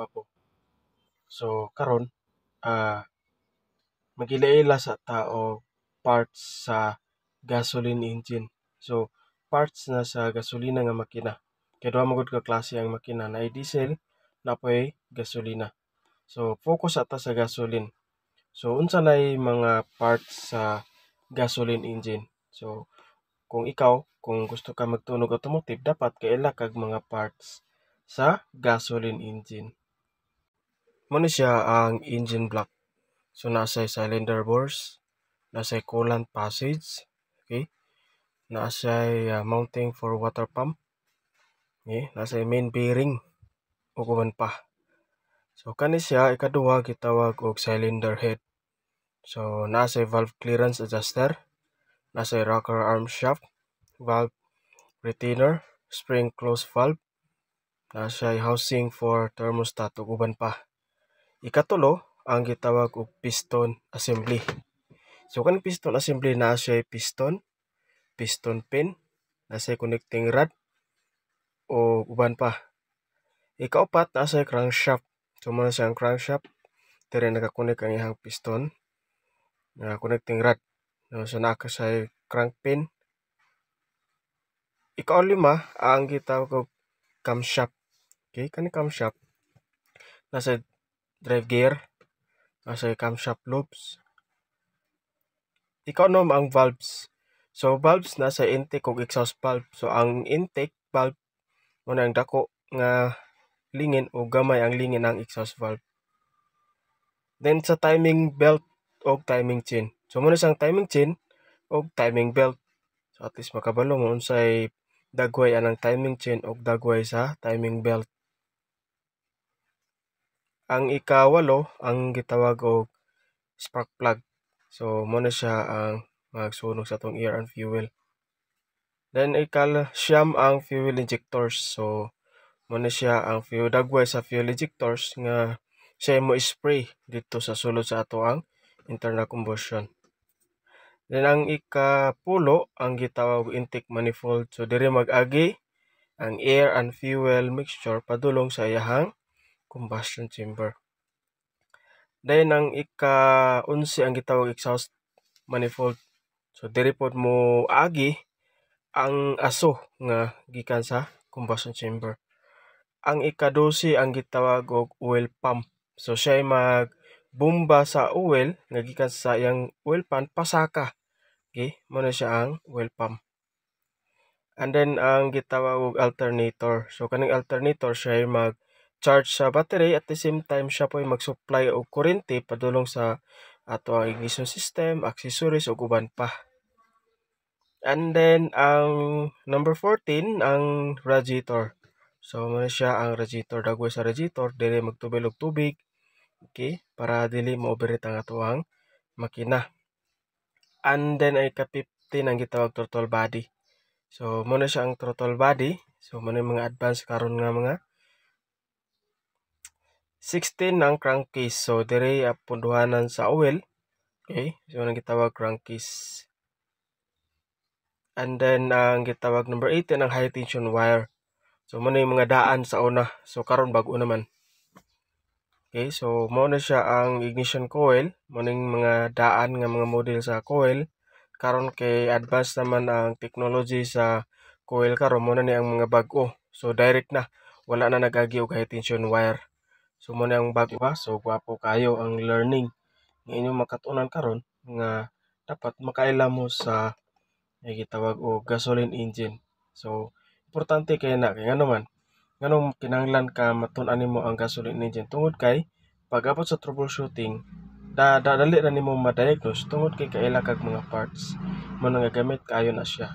gwapo. So karon magila-ila sa tao parts sa gasoline engine. So parts na sa gasolina nga makina. Kay duha magud ka klase ang makina, naay diesel, napoy gasolina. So focus ata sa gasoline. So unsa nay mga parts sa gasoline engine? So kung ikaw, kung gusto ka magtunog automotive, dapat kaila kag mga parts sa gasoline engine. Muna siya ang engine block. So nasa cylinder bores, nasa coolant passage, okay? Nasa mounting for water pump, okay? Nasa main bearing ug uban pa. So kani siya ikaduha gitawag og cylinder head. So nasa valve clearance adjuster, nasa rocker arm shaft, valve retainer, spring close valve, nasa housing for thermostat ug uban pa. Ikatulo ang gitawag og piston assembly. So kanang piston assembly naa siya piston, piston pin, nasa connecting rod o uban pa. Ikaupat naa siya crankshaft. So muna siya ang crankshaft, dire nakakonek ang ihang piston na connecting rod. So naa ka siya crank pin. Ikaulima ang gitawag og camshaft. Okay, kani camshaft nasa drive gear, nasa camshaft loops. Ikaunom ang valves. So valves nasa intake ug exhaust valve. So ang intake valve mo ang dako nga lingin o gamay ang lingin ang exhaust valve. Then sa timing belt o timing chain. So muna siyang timing chain o timing belt. So at least makabalo mo unsay dagway anang timing chain o dagway sa timing belt. Ang ikawalo ang gitawag og spark plug. So muna siya ang magsunog sa atong air and fuel. Then siyam ang fuel injectors. So muna siya ang dagway sa fuel injectors nga siya mo spray dito sa sulod sa ato ang internal combustion. Then ang ikapulo ang gitawag intake manifold. So dire mag-agi ang air and fuel mixture padulong sa iyahang combustion chamber. Then ang ika-11 ang gitawag exhaust manifold. So dire pod mo agi ang aso nga gikan sa combustion chamber. Ang ika-12 ang gitawag og oil pump. So siya magbomba sa oil nga gikan sa iyang oil pan pasaka. Okay, mo na siya ang oil pump. And then ang gitawag og alternator. So kaning alternator siya mag-charge sa battery at the same time siya po mag-supply og kuryente padulong sa ato ang ignition system, accessories ug uban pa. And then ang number 14 ang radiator. So mo siya ang radiator, dagway sa radiator dili magtubil og tubig. Okay, para dili mo-overheat ang ato ang makina. And then ay ka-15 ang gitawag throttle body. So mo siya ang throttle body. So mo mga advanced karon nga mga 16 ang crankcase. So dire punduhanan sa oil. Okay, so ang gitawag crankcase. And then ang gitawag number 18 ang high tension wire. So mo yung mga daan sa una. So karon bag-o naman. Okay, so mo siya ang ignition coil, mo mga daan nga mga model sa coil. Karon kay advanced naman ang technology sa coil karon mo ni ang mga bag-o. So direct na, wala na nagagi og high tension wire. So mo ang bag-o ba? So gwapo kayo ang learning nga inyong makatunan karon nga dapat makaila mo sa gitawag og gasoline engine. So importante kay na kay ngano man nganong kinahanglan ka matun-an nimo ang gasoline engine tungod kay pag-abot sa troubleshooting dali ra nimo ma-diagnose tungod kay kaila kag mga parts mo nga gamit kayo na siya.